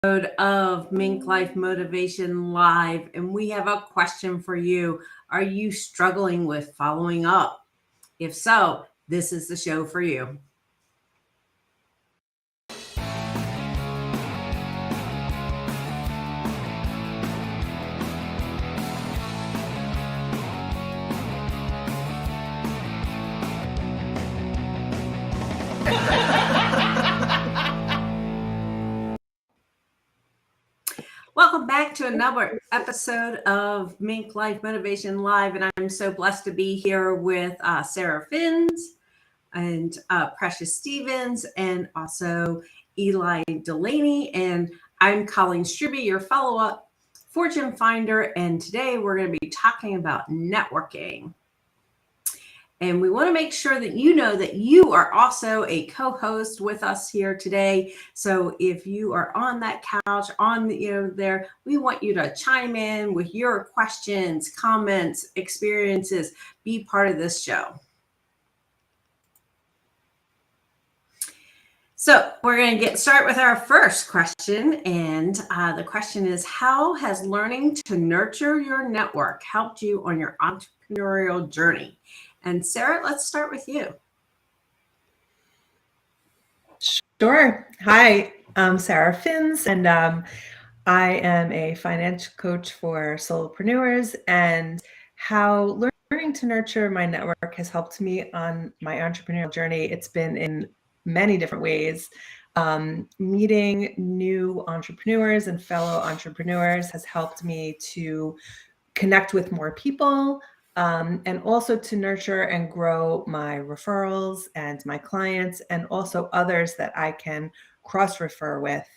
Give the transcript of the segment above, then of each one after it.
of MinkLife Motivation Live, and we have a question for you. Are you struggling with following up? If so, this is the show for you. Welcome back to another episode of MinkLife Motivation Live, and I'm so blessed to be here with Sarah Finns and Precious Stevens, and also Eli Delaney, and I'm Colleen Stribby, your follow-up fortune finder, and today we're going to be talking about networking. And we want to make sure that you know that you are also a co-host with us here today. So if you are on that couch, there, we want you to chime in with your questions, comments, experiences, be part of this show. So we're going to start with our first question. And the question is, how has learning to nurture your network helped you on your entrepreneurial journey? And Sarah, let's start with you. Sure. Hi, I'm Sarah Finns, and I am a financial coach for solopreneurs. And how learning to nurture my network has helped me on my entrepreneurial journey. It's been in many different ways. Meeting new entrepreneurs and fellow entrepreneurs has helped me to connect with more people, and also to nurture and grow my referrals and my clients, and also others that I can cross-refer with,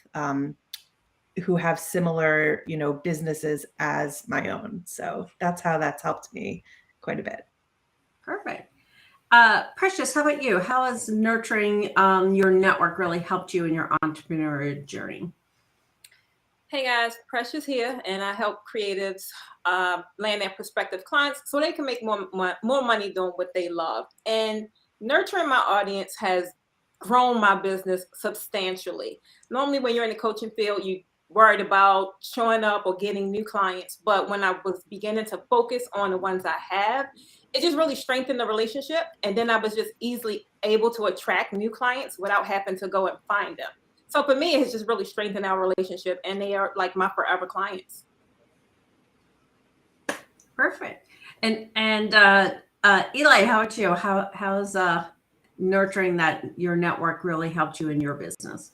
who have similar, businesses as my own. So that's how that's helped me quite a bit. Perfect. Precious, how about you? How has nurturing your network really helped you in your entrepreneurial journey? Hey guys, Precious here, and I help creatives land their prospective clients so they can make more money doing what they love. And nurturing my audience has grown my business substantially. Normally, when you're in the coaching field, you worried about showing up or getting new clients. But when I was beginning to focus on the ones I have, it just really strengthened the relationship. And then I was just easily able to attract new clients without having to go and find them. So for me, it's just really strengthened our relationship, and they are like my forever clients. Perfect. And Eli, how about you? How's nurturing your network really helped you in your business?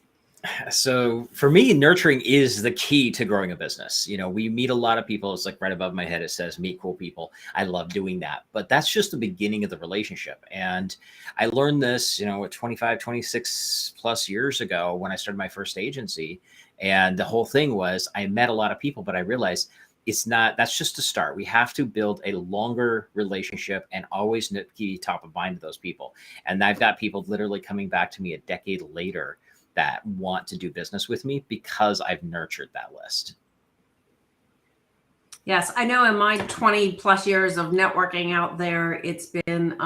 So for me, nurturing is the key to growing a business. We meet a lot of people. It's like right above my head, it says meet cool people. I love doing that, but that's just the beginning of the relationship. And I learned this, 25, 26 plus years ago when I started my first agency. And the whole thing was I met a lot of people, but I realized that's just a start. We have to build a longer relationship and always keep top of mind to those people. And I've got people literally coming back to me a decade later that want to do business with me because I've nurtured that list. Yes, I know in my 20 plus years of networking out there, it's been,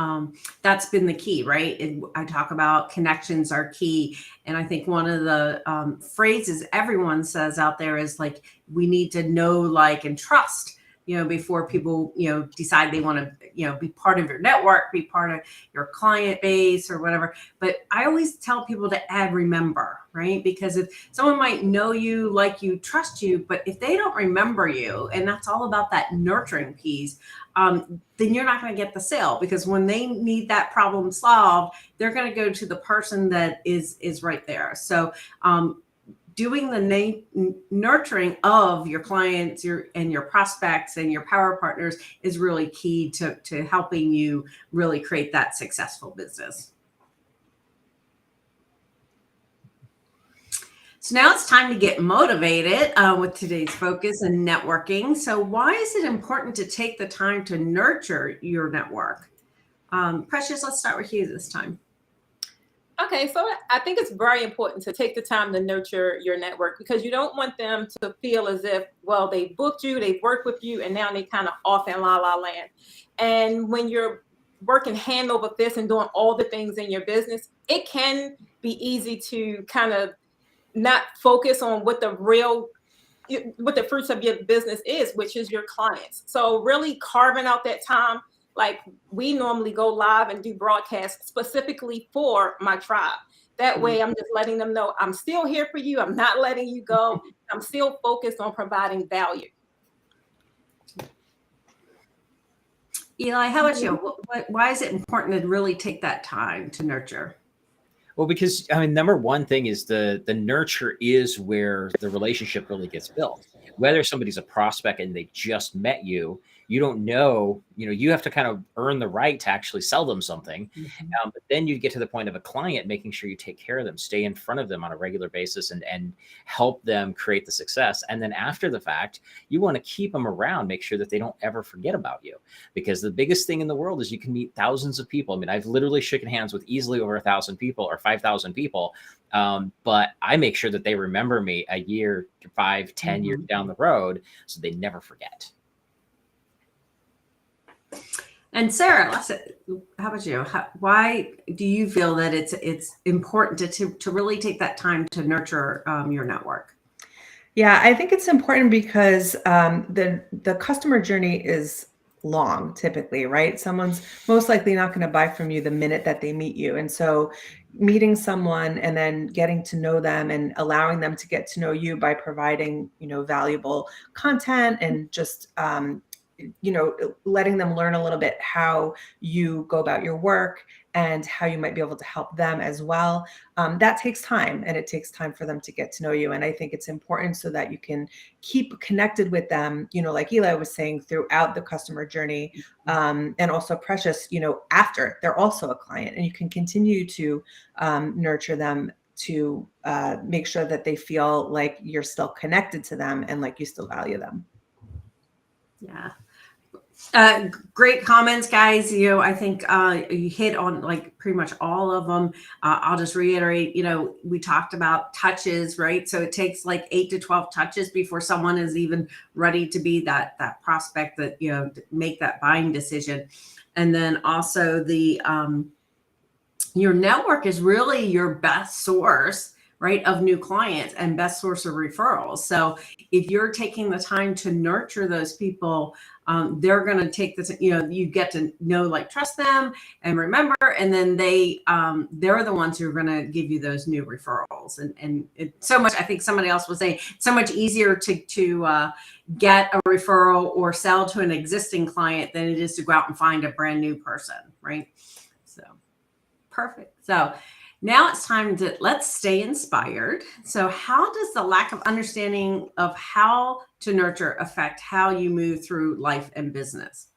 that's been the key, right? I talk about connections are key. And I think one of the phrases everyone says out there is like, we need to know, like, and trust, before people, decide they want to, be part of your network, be part of your client base or whatever. But I always tell people to add remember, right? Because if someone might know you, like you, trust you, but if they don't remember you, and that's all about that nurturing piece, then you're not going to get the sale, because when they need that problem solved, they're going to go to the person that is right there. So, doing the nurturing of your clients, and your prospects and your power partners is really key to helping you really create that successful business. So now it's time to get motivated with today's focus and networking. So why is it important to take the time to nurture your network? Precious, let's start with you this time. Okay, so I think it's very important to take the time to nurture your network, because you don't want them to feel as if, well, they booked you, they've worked with you, and now they kind of off in la la land. And when you're working hand over fist and doing all the things in your business, it can be easy to kind of not focus on what the fruits of your business is, which is your clients. So really carving out that time, like we normally go live and do broadcasts specifically for my tribe. That way I'm just letting them know I'm still here for you. I'm not letting you go. I'm still focused on providing value. Eli, how about you? Why is it important to really take that time to nurture? Well, because I mean, number one thing is the nurture is where the relationship really gets built. Whether somebody's a prospect and they just met you, you don't know, you have to kind of earn the right to actually sell them something. But then you get to the point of a client, making sure you take care of them, stay in front of them on a regular basis and help them create the success. And then after the fact, you want to keep them around, make sure that they don't ever forget about you. Because the biggest thing in the world is you can meet thousands of people. I mean, I've literally shaken hands with easily over 1,000 people or 5,000 people. But I make sure that they remember me a year, 5, 10 years down the road, so they never forget. And Sarah, how about you? Why do you feel that it's important to really take that time to nurture your network? Yeah, I think it's important because the customer journey is long typically, right? Someone's most likely not going to buy from you the minute that they meet you. And so meeting someone and then getting to know them and allowing them to get to know you by providing, valuable content and just, letting them learn a little bit how you go about your work and how you might be able to help them as well. That takes time, and it takes time for them to get to know you. And I think it's important so that you can keep connected with them, like Eli was saying, throughout the customer journey, and also Precious, after they're also a client, and you can continue to nurture them to make sure that they feel like you're still connected to them and like you still value them. Yeah. Great comments, guys. I think you hit on like pretty much all of them. I'll just reiterate, we talked about touches, right? So it takes like 8 to 12 touches before someone is even ready to be that prospect that, to make that buying decision. And then also your network is really your best source, right, of new clients and best source of referrals. So if you're taking the time to nurture those people, they're going to take this, you get to know, like, trust them and remember, and then they're the ones who are going to give you those new referrals. And it's so much, I think somebody else was saying, so much easier to get a referral or sell to an existing client than it is to go out and find a brand new person, right? So perfect. So now it's time let's stay inspired. So how does the lack of understanding of how to nurture affect how you move through life and business?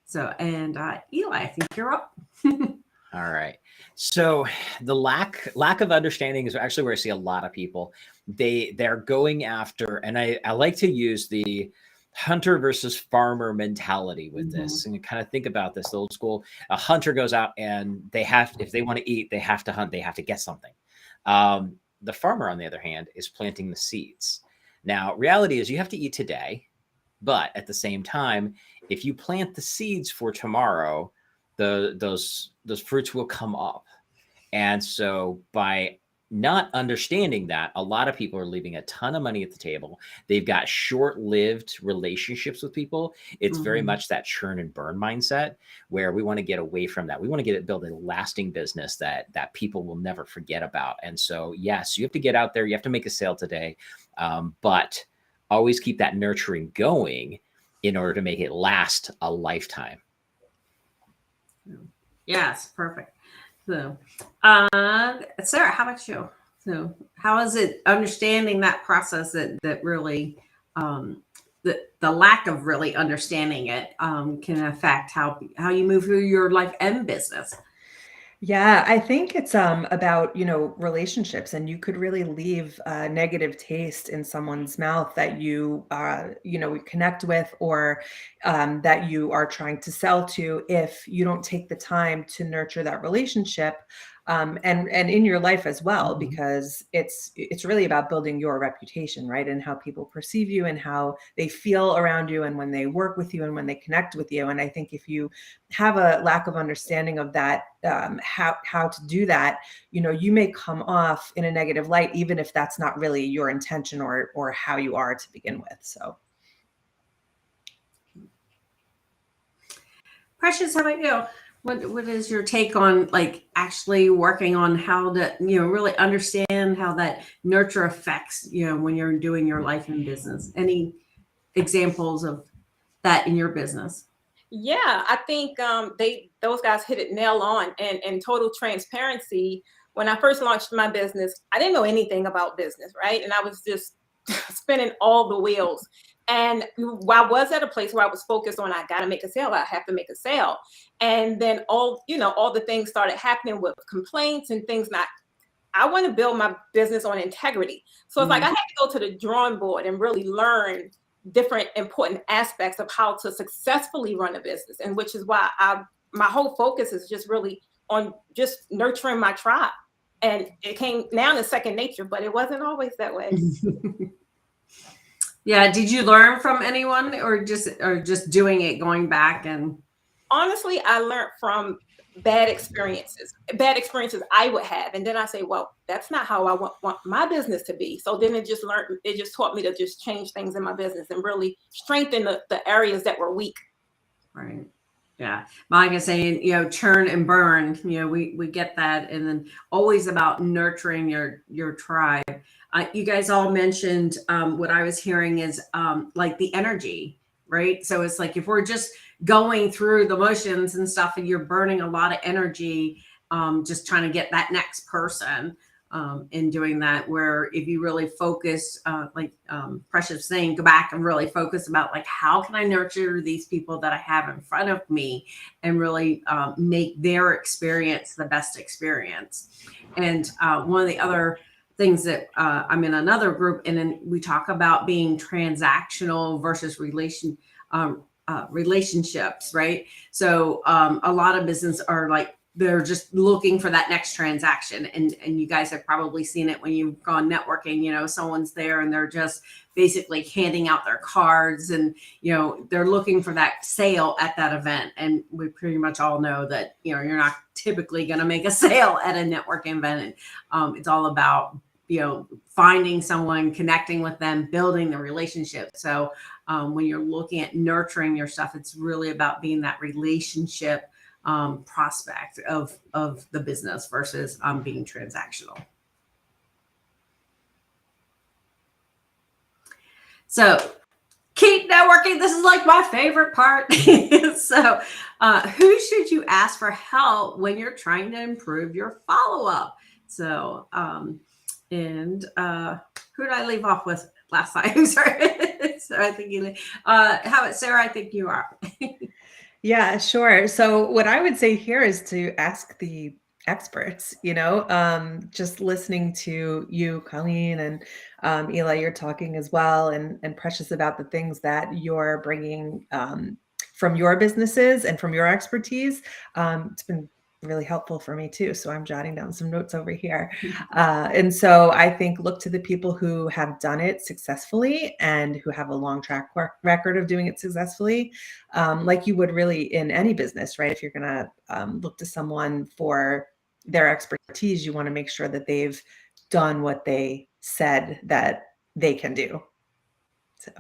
So, and Eli, I think you're up. All right. So the lack of understanding is actually where I see a lot of people. They're going after, and I like to use the hunter versus farmer mentality with this, and you kind of think about this old school. A hunter goes out and if they want to eat, they have to hunt, they have to get something. The farmer, on the other hand, is planting the seeds. Now, reality is you have to eat today, but at the same time, if you plant the seeds for tomorrow, those fruits will come up. And so by not understanding that, a lot of people are leaving a ton of money at the table. They've got short-lived relationships with people. It's very much that churn and burn mindset where we want to get away from that. We want to build a lasting business that people will never forget about. And so, yes, you have to get out there. You have to make a sale today, but always keep that nurturing going in order to make it last a lifetime. Yes, perfect. So, Sarah, how about you? So, how is it understanding that process that really, the lack of really understanding it can affect how you move through your life and business? Yeah, I think it's about, relationships, and you could really leave a negative taste in someone's mouth that you connect with, or that you are trying to sell to, if you don't take the time to nurture that relationship. and in your life as well, because it's really about building your reputation, right? And how people perceive you and how they feel around you and when they work with you and when they connect with you. And I think if you have a lack of understanding of that, how to do that, you may come off in a negative light, even if that's not really your intention or how you are to begin with. So. Precious, how about you? What is your take on like actually working on how to, really understand how that nurture affects, when you're doing your life and business? Any examples of that in your business? Yeah, I think those guys hit it nail on. And total transparency, when I first launched my business, I didn't know anything about business, right? And I was just spinning all the wheels. And I was at a place where I was focused on, I got to make a sale. I have to make a sale. And then all the things started happening with complaints and things not. I want to build my business on integrity. So it's like I had to go to the drawing board and really learn different important aspects of how to successfully run a business. And which is why my whole focus is just really on just nurturing my tribe. And it came now in second nature, but it wasn't always that way. Yeah. Did you learn from anyone or just doing it, going back? And honestly, I learned from bad experiences I would have. And then I say, well, that's not how I want my business to be. So then it just taught me to just change things in my business and really strengthen the areas that were weak. Right. Yeah. Like I saying, churn and burn, we get that. And then always about nurturing your tribe. You guys all mentioned what I was hearing is like the energy, right? So it's like if we're just going through the motions and stuff and you're burning a lot of energy, just trying to get that next person in doing that, where if you really focus, like Precious saying, go back and really focus about like, how can I nurture these people that I have in front of me and really make their experience the best experience. And one of the other things that I'm in another group, and then we talk about being transactional versus relationships, right? So a lot of business are like, they're just looking for that next transaction. And you guys have probably seen it when you've gone networking, someone's there and they're just basically handing out their cards and, they're looking for that sale at that event. And we pretty much all know that, you're not typically going to make a sale at a networking event. It's all about, finding someone, connecting with them, building the relationship. So when you're looking at nurturing your stuff, it's really about being that relationship prospect of the business versus being transactional. So keep networking. This is like my favorite part. So who should you ask for help when you're trying to improve your follow-up? So who did I leave off with last time? Sorry. So I think how about Sarah? I think you are. Yeah, sure. So what I would say here is to ask the experts, just listening to you, Colleen, and Eli, you're talking as well, and Precious about the things that you're bringing from your businesses and from your expertise. It's been really helpful for me too. So I'm jotting down some notes over here. And so I think look to the people who have done it successfully and who have a long track record of doing it successfully, like you would really in any business, right? If you're going to look to someone for their expertise, you want to make sure that they've done what they said that they can do. So.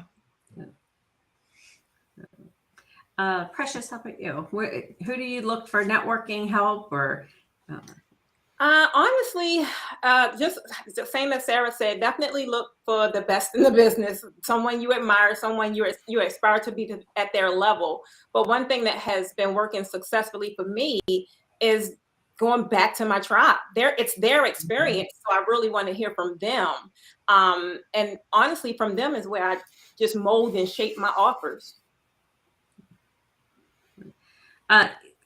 Precious, how about you? Who do you look for networking help or? Honestly, just the same as Sarah said, definitely look for the best in the business, someone you admire, someone you aspire to be at their level. But one thing that has been working successfully for me is going back to my tribe. It's their experience, so I really want to hear from them. And honestly, from them is where I just mold and shape my offers.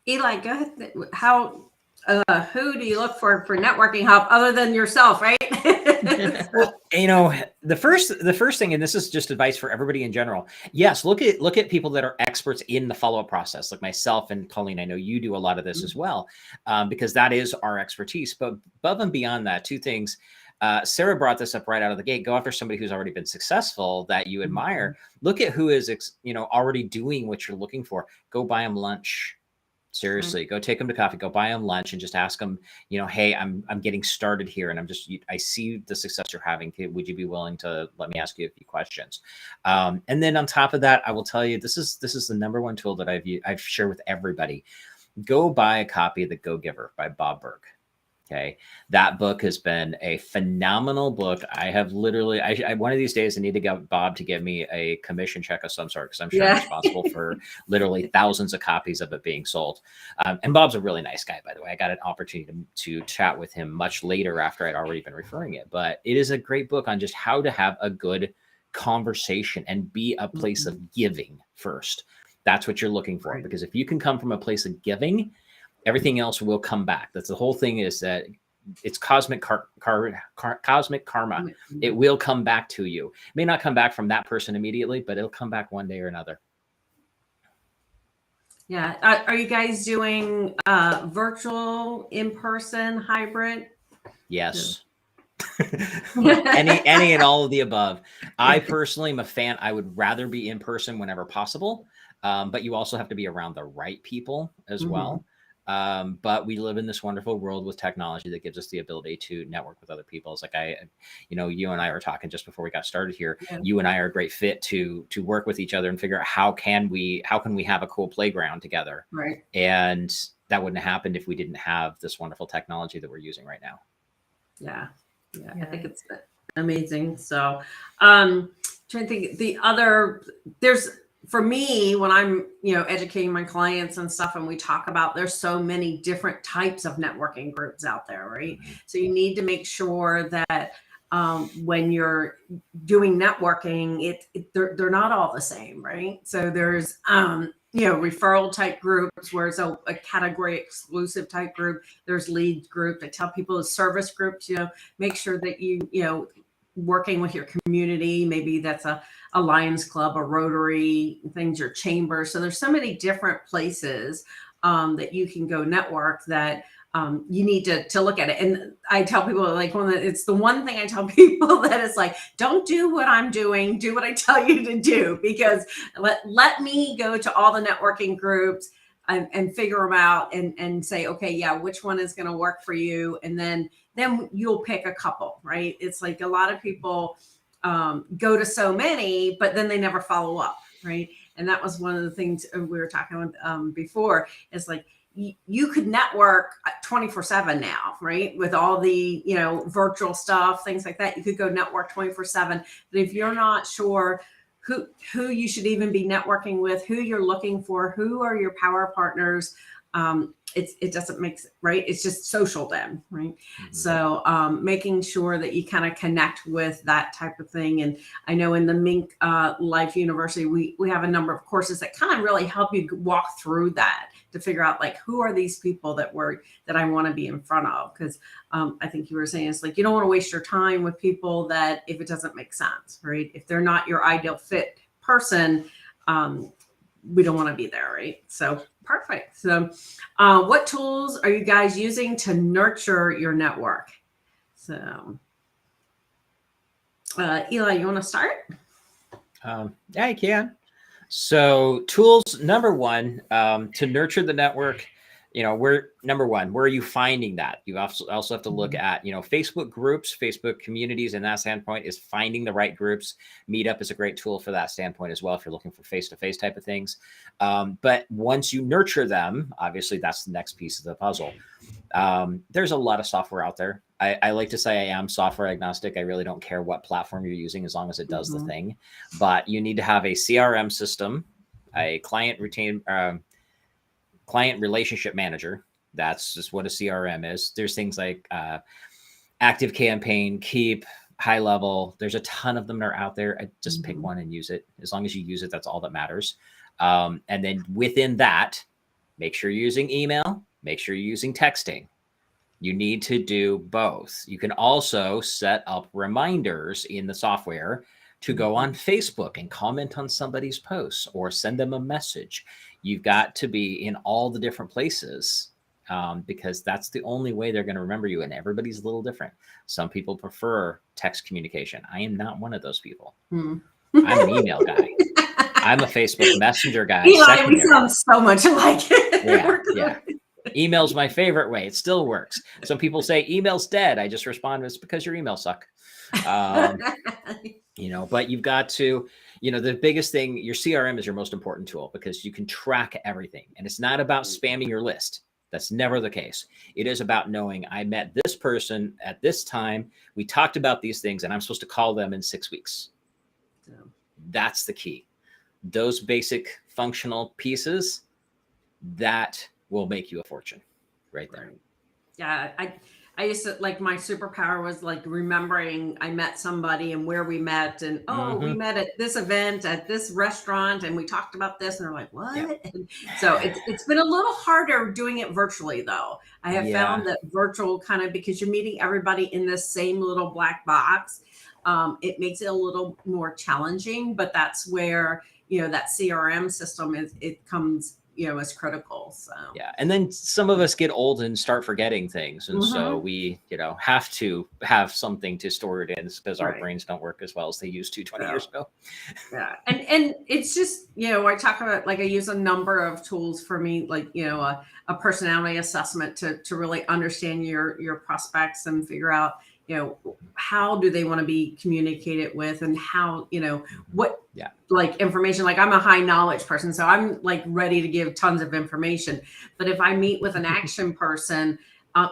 Eli, go ahead. How Who do you look for networking help other than yourself, right? Well, the first thing, and this is just advice for everybody in general. Yes, look at people that are experts in the follow-up process, like myself and Colleen. I know you do a lot of this as well, because that is our expertise. But above and beyond that, two things. Sarah brought this up right out of the gate. Go after somebody who's already been successful that you admire. Look at who is already doing what you're looking for. Go buy them lunch. Seriously, go take them to coffee, go buy them lunch and just ask them, hey, I'm getting started here. And I see the success you're having. Would you be willing to let me ask you a few questions? And then on top of that, I will tell you, this is the number one tool that I've shared with everybody. Go buy a copy of The Go-Giver by Bob Burg. Okay. That book has been a phenomenal book. I have literally, one of these days I need to get Bob to give me a commission check of some sort, because I'm sure I'm responsible for literally thousands of copies of it being sold. And Bob's a really nice guy, by the way. I got an opportunity to chat with him much later after I'd already been referring it, but it is a great book on just how to have a good conversation and be a place of giving first. That's what you're looking for, because if you can come from a place of giving, everything else will come back. That's the whole thing, is that it's cosmic cosmic karma. It will come back to you. It may not come back from that person immediately, but it'll come back one day or another. Yeah. Are you guys doing virtual, in-person, hybrid? Yes. any and all of the above. I personally am a fan. I would rather be in person whenever possible. But you also have to be around the right people as well. But we live in this wonderful world with technology that gives us the ability to network with other people. It's like you and I were talking just before we got started here. Yeah. You and I are a great fit to work with each other and figure out how can we have a cool playground together. Right. And that wouldn't have happened if we didn't have this wonderful technology that we're using right now. Yeah. I think it's amazing. So, trying to think for me, when I'm, educating my clients and stuff, and we talk about, there's so many different types of networking groups out there, right? So you need to make sure that when you're doing networking, they're not all the same, right? So there's, referral type groups where it's a category exclusive type group. There's lead group. I tell people the service groups, make sure that you working with your community. Maybe that's a Lions Club, a Rotary, things, your chamber. So there's so many different places that you can go network that you need to look at it. And I tell people, like, it's the one thing I tell people that is like, don't do what I'm doing, do what I tell you to do, because let me go to all the networking groups and figure them out and say, okay, yeah, which one is going to work for you? And then you'll pick a couple, right? It's like a lot of people go to so many, but then they never follow up, right? And that was one of the things we were talking about before. Is like, you could network 24/7 now, right? With all the, virtual stuff, things like that. You could go network 24/7. But if you're not sure who you should even be networking with, who you're looking for, who are your power partners, it doesn't make sense, right? It's just social then, right? So making sure that you kind of connect with that type of thing. And I know in the MinkLife University, we have a number of courses that kind of really help you walk through that to figure out, like, who are these people that I want to be in front of? Because I think you were saying, it's like, you don't want to waste your time with people that, if it doesn't make sense, right? If they're not your ideal fit person, we don't want to be there, right? So perfect. So what tools are you guys using to nurture your network? So Eli, you want to start? Yeah, I can. So tools, number one, to nurture the network, where are you finding that? You also have to look at, Facebook groups, Facebook communities, and that standpoint is finding the right groups. Meetup is a great tool for that standpoint as well, if you're looking for face-to-face type of things. But once you nurture them, obviously that's the next piece of the puzzle. There's a lot of software out there. I like to say I am software agnostic. I really don't care what platform you're using as long as it does the thing. But you need to have a CRM system, a client relationship manager. That's just what a CRM is. There's things like Active Campaign, Keep, High Level. There's a ton of them that are out there. I just pick one and use it. As long as you use it, that's all that matters. And then within that, make sure you're using email. Make sure you're using texting. You need to do both. You can also set up reminders in the software to go on Facebook and comment on somebody's posts or send them a message. You've got to be in all the different places because that's the only way they're going to remember you. And everybody's a little different. Some people prefer text communication. I am not one of those people. I'm an email guy. I'm a Facebook Messenger guy. Eli, we sound so much alike. Yeah. Email's my favorite way. It still works. Some people say email's dead. I just respond, it's because your emails suck. But you've got to, the biggest thing, your CRM is your most important tool because you can track everything. And it's not about spamming your list. That's never the case. It is about knowing I met this person at this time. We talked about these things and I'm supposed to call them in 6 weeks. That's the key. Those basic functional pieces, that will make you a fortune right there. Yeah. I used to, like, my superpower was like remembering I met somebody and where we met and, we met at this event at this restaurant and we talked about this and they're like, what? Yeah. And so it's been a little harder doing it virtually though. I have found that virtual kind of, because you're meeting everybody in this same little black box, it makes it a little more challenging, but that's where, that CRM system it comes, is critical. So yeah. And then some of us get old and start forgetting things. And so we, have to have something to store it in because our brains don't work as well as they used to 20 years ago. Yeah. And it's just, I talk about, like, I use a number of tools for me, like, a personality assessment to really understand your prospects and figure out, how do they want to be communicated with and how, what like information, like I'm a high knowledge person. So I'm like ready to give tons of information. But if I meet with an action person,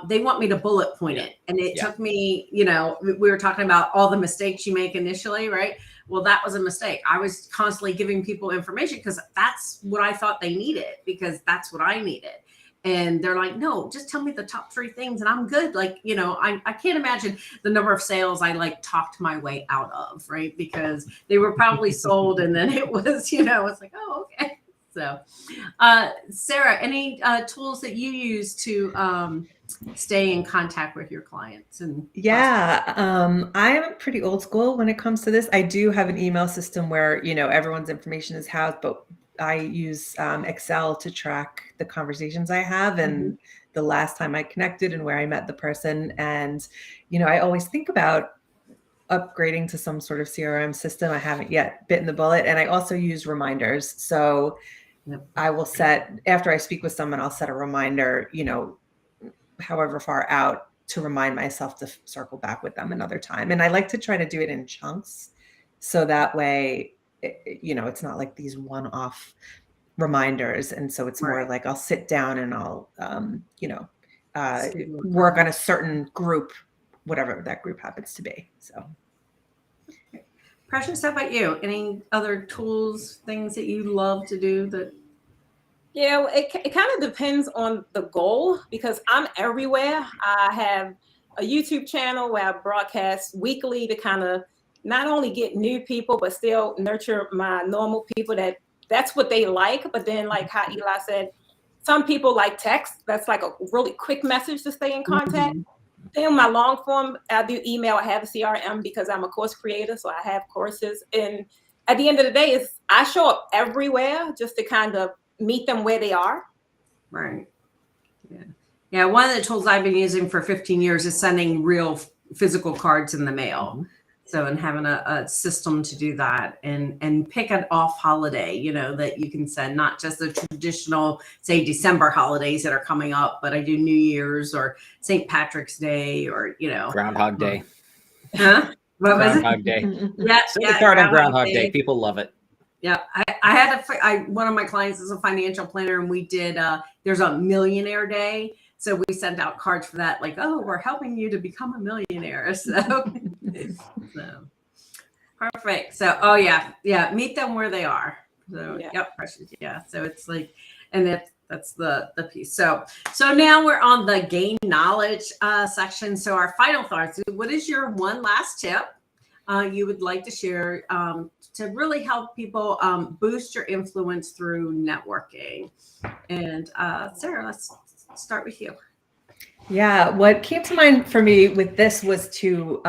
they want me to bullet point it. And it took me, we were talking about all the mistakes you make initially, right? Well, that was a mistake. I was constantly giving people information because that's what I thought they needed, because that's what I needed. And they're like, no, just tell me the top 3 things and I'm good. Like, I can't imagine the number of sales I like talked my way out of, right? Because they were probably sold and then it was, it's like, oh, okay. So, Sarah, any tools that you use to stay in contact with your clients? And I'm pretty old school when it comes to this. I do have an email system where, everyone's information is housed, but I use Excel to track the conversations I have and the last time I connected and where I met the person. And, I always think about upgrading to some sort of CRM system. I haven't yet bitten the bullet. And I also use reminders. So I will set, after I speak with someone, I'll set a reminder, however far out, to remind myself to circle back with them another time. And I like to try to do it in chunks. So that way, it's not like these one-off reminders. And so it's more like I'll sit down and I'll, work on a certain group, whatever that group happens to be. So. Precious, how about you? Any other tools, things that you love to do that? Yeah, it kind of depends on the goal because I'm everywhere. I have a YouTube channel where I broadcast weekly to kind of not only get new people, but still nurture my normal people that's what they like. But then, like how Eli said, some people like text. That's like a really quick message to stay in contact. Then my long form, I do email. I have a CRM because I'm a course creator. So I have courses. And at the end of the day, I show up everywhere just to kind of meet them where they are. Right. Yeah. Yeah. One of the tools I've been using for 15 years is sending real physical cards in the mail. So, and having a system to do that and pick an off holiday, that you can send, not just the traditional, say, December holidays that are coming up, but I do New Year's or St. Patrick's Day or, Groundhog Day. Huh? What was it? Groundhog Day. Yeah. Send a card on Groundhog Day. People love it. Yeah. I had one of my clients is a financial planner and we did, there's a millionaire day. So we sent out cards for that, like, oh, we're helping you to become a millionaire. So perfect. So, meet them where they are. So, precious. Yeah. So it's like, and that's the piece. So now we're on the gain knowledge section. So our final thoughts, what is your one last tip you would like to share to really help people boost your influence through networking? And Sarah, let's start with you. Yeah, what came to mind for me with this was to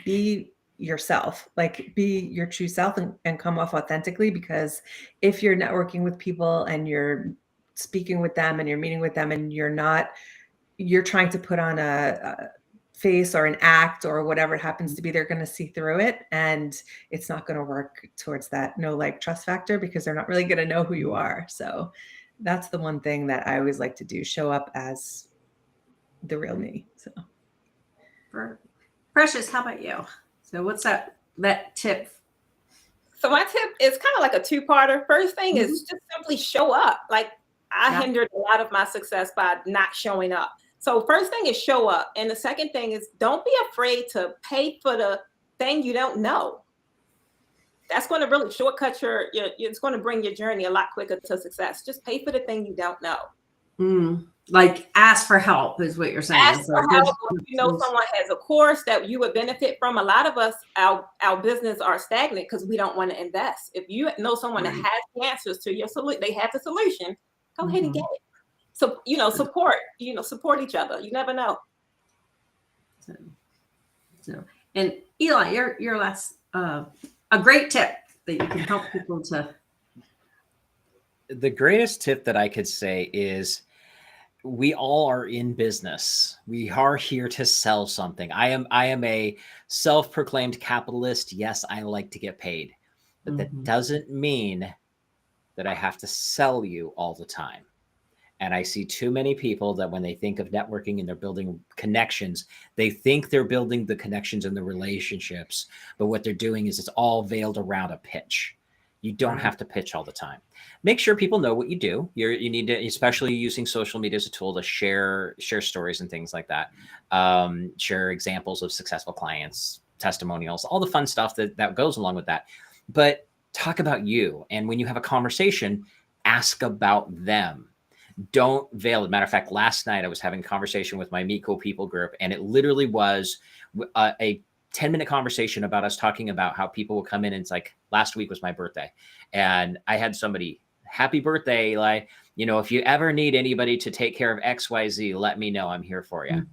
be yourself, like be your true self and come off authentically. Because if you're networking with people and you're speaking with them and you're meeting with them and you're trying to put on a face or an act or whatever it happens to be, they're going to see through it, and it's not going to work towards that know, like, trust factor, because they're not really going to know who you are. So that's the one thing that I always like to do, show up as the real me. So Precious, how about you? So what's that tip? So my tip is kind of like a two-parter. First thing is just simply show up. Like I hindered a lot of my success by not showing up. So first thing is show up. And the second thing is don't be afraid to pay for the thing you don't know. That's going to really shortcut it's going to bring your journey a lot quicker to success. Just pay for the thing you don't know. Like ask for help is what you're saying. Ask for help. If you know someone has a course that you would benefit from. A lot of us, our business are stagnant because we don't want to invest. If you know someone that has the answers to your solution, they have the solution, go ahead and get it. So, support each other. You never know. So and Eli, your last a great tip that you can help people to. The greatest tip that I could say is we all are in business. We are here to sell something. I am a self-proclaimed capitalist. Yes, I like to get paid, but that doesn't mean that I have to sell you all the time. And I see too many people that when they think of networking and they're building connections, they think they're building the connections and the relationships, but what they're doing is it's all veiled around a pitch. You don't have to pitch all the time. Make sure people know what you do. You need to, especially using social media as a tool to share stories and things like that. Share examples of successful clients, testimonials, all the fun stuff that goes along with that. But talk about you. And when you have a conversation, ask about them. Don't veil it. Matter of fact, last night I was having a conversation with my Meet Cool People group, and it literally was a 10-minute conversation about us talking about how people will come in and it's like, last week was my birthday. And I had somebody, happy birthday, Eli. If you ever need anybody to take care of XYZ, let me know. I'm here for you.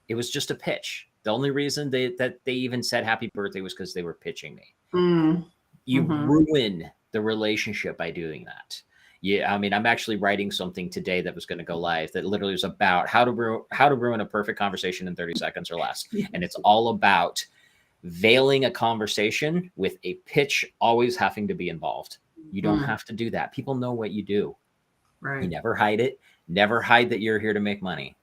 It was just a pitch. The only reason that they even said happy birthday was because they were pitching me. You ruin the relationship by doing that. Yeah, I mean, I'm actually writing something today that was going to go live that literally was about how to ruin a perfect conversation in 30 seconds or less. And it's all about veiling a conversation with a pitch always having to be involved. You don't have to do that. People know what you do. Right. You never hide it. Never hide that you're here to make money,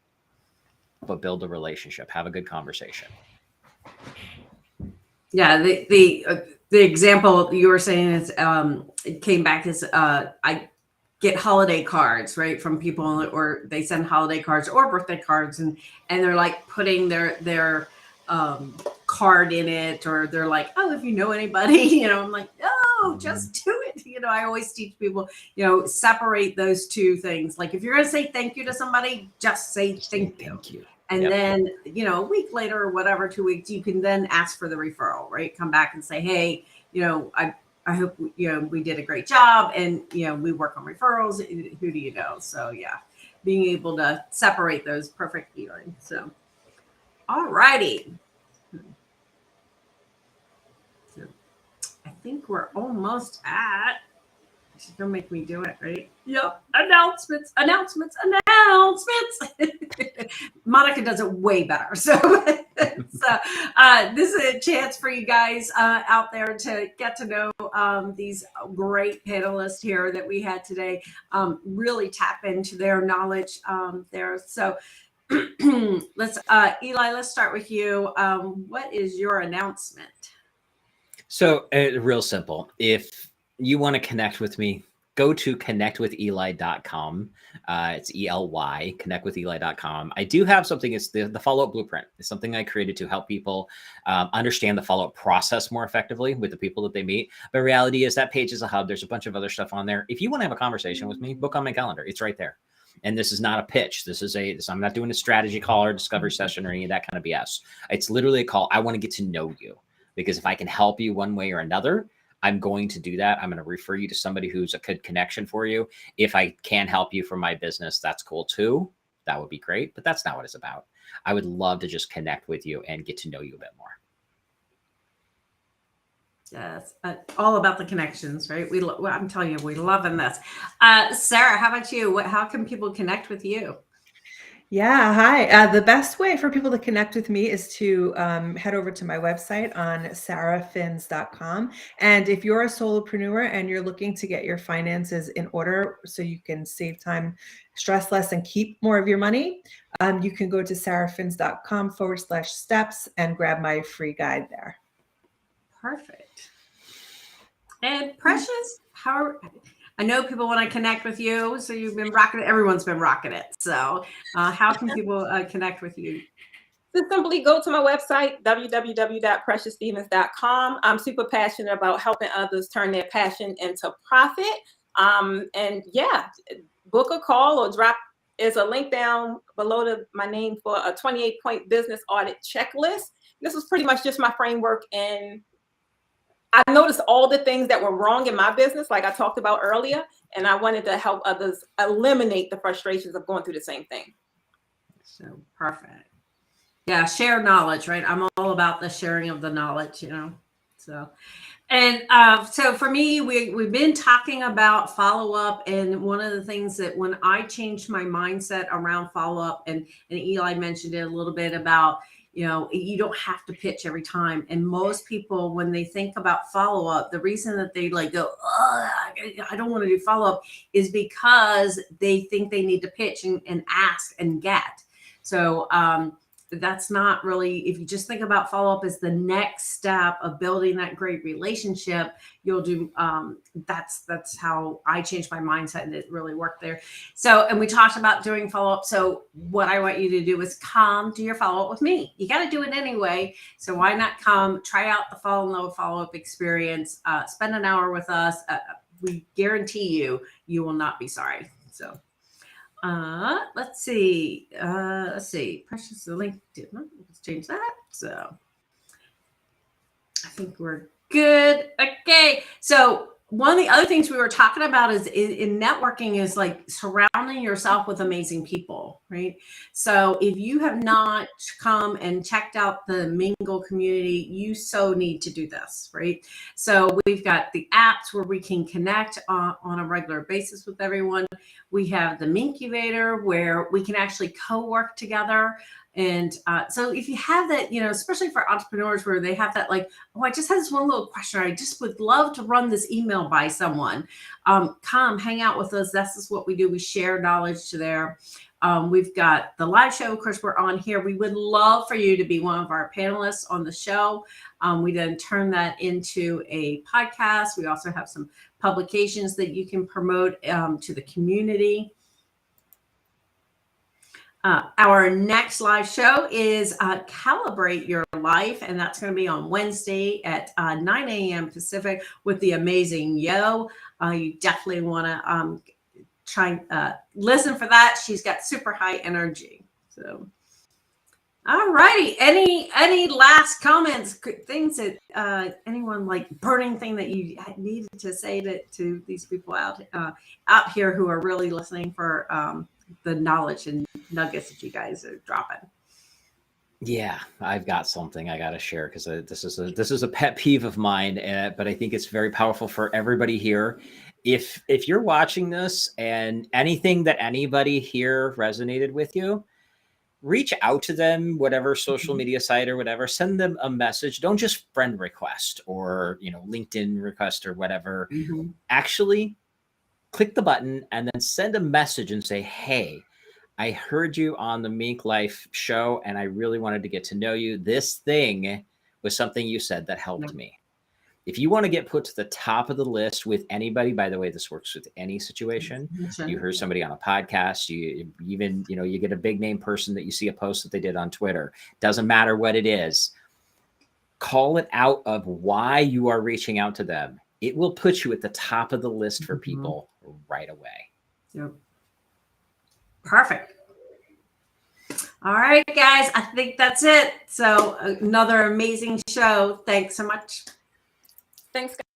but build a relationship. Have a good conversation. Yeah, the example you were saying is it came back as I get holiday cards, right, from people, or they send holiday cards or birthday cards, and they're like putting their card in it, or they're like, oh, if you know anybody, I'm like, no, just do it. I always teach people, separate those two things. Like if you're going to say thank you to somebody, just say thank you. And then, a week later or whatever, 2 weeks, you can then ask for the referral, right? Come back and say, hey, I hope, we did a great job, and, we work on referrals. Who do you know? So being able to separate those perfect feelings. So, all righty. So I think we're almost at, she's going to make me do it, right? Yep. Announcements. Monica does it way better. So, this is a chance for you guys out there to get to know these great panelists here that we had today. Really tap into their knowledge there. So let's, Eli, let's start with you. What is your announcement? So real simple. If you want to connect with me, go to connectwitheli.com. It's ELY, connectwitheli.com. I do have something. It's the follow-up blueprint. It's something I created to help people understand the follow-up process more effectively with the people that they meet. But reality is that page is a hub. There's a bunch of other stuff on there. If you want to have a conversation with me, book on my calendar. It's right there. And this is not a pitch. I'm not doing a strategy call or discovery session or any of that kind of BS. It's literally a call. I want to get to know you, because if I can help you one way or another, I'm going to do that. I'm going to refer you to somebody who's a good connection for you. If I can help you for my business, that's cool too. that would be great. But that's not what it's about. I would love to just connect with you and get to know you a bit more. Yes, all about the connections, right? I'm telling you, we're loving this. Sarah, how about you? How can people connect with you? Yeah, hi. The best way for people to connect with me is to head over to my website on sarahfins.com. And if you're a solopreneur and you're looking to get your finances in order so you can save time, stress less, and keep more of your money, you can go to sarahfins.com/steps and grab my free guide there. Perfect. And Precious, I know people want to connect with you, so you've been rocking it. Everyone's been rocking it. So how can people connect with you? So simply go to my website, www.preciousstevens.com. I'm super passionate about helping others turn their passion into profit. And yeah, book a call or drop. There's a link down below my name for a 28-point business audit checklist. This was pretty much just my framework, and I noticed all the things that were wrong in my business, like I talked about earlier, and I wanted to help others eliminate the frustrations of going through the same thing. So perfect. Yeah, share knowledge, right? I'm all about the sharing of the knowledge, So, and so for me, we've been talking about follow-up, and one of the things that when I changed my mindset around follow-up, and Eli mentioned it a little bit about, you don't have to pitch every time. And most people, when they think about follow-up, the reason that they go, oh, I don't want to do follow-up, is because they think they need to pitch and ask and get. So that's not really, if you just think about follow-up as the next step of building that great relationship, you'll do, that's how I changed my mindset, and it really worked there. So, and we talked about doing follow-up. So what I want you to do is come do your follow-up with me. You got to do it anyway. So why not come try out the follow-up experience, spend an hour with us. We guarantee you will not be sorry. So let's see. Precious, the link didn't. Let's change that. So I think we're good. Okay. So one of the other things we were talking about is in networking is surrounding yourself with amazing people, right? So if you have not come and checked out the Mingle community, you so need to do this, right? So we've got the apps where we can connect on a regular basis with everyone. We have the Minkuvator where we can actually co-work together. And so if you have that, especially for entrepreneurs where they have that oh, I just had this one little question. I just would love to run this email by someone. Come hang out with us. This is what we do. We share knowledge to there. We've got the live show. Of course, we're on here. We would love for you to be one of our panelists on the show. We then turn that into a podcast. We also have some publications that you can promote to the community. Our next live show is Calibrate Your Life, and that's going to be on Wednesday at 9 a.m. Pacific with the amazing Yo. You definitely want to try listen for that. She's got super high energy. So, all righty. Any last comments, things that anyone burning thing that you needed to say to these people out here who are really listening for the knowledge and nuggets that you guys are dropping? Yeah, I've got something I got to share because this is a pet peeve of mine, but I think it's very powerful for everybody here. If you're watching this and anything that anybody here resonated with you, reach out to them, whatever social media site or whatever, send them a message. Don't just friend request or LinkedIn request or whatever. Mm-hmm. Actually, click the button and then send a message and say, hey, I heard you on the MinkLife show and I really wanted to get to know you. This thing was something you said that helped me. If you want to get put to the top of the list with anybody, by the way, this works with any situation. You heard somebody on a podcast, you even, you get a big name person that you see a post that they did on Twitter. Doesn't matter what it is. Call it out of why you are reaching out to them. It will put you at the top of the list for people right away. Yep. Perfect. All right, guys, I think that's it. So another amazing show. Thanks so much. Thanks, guys.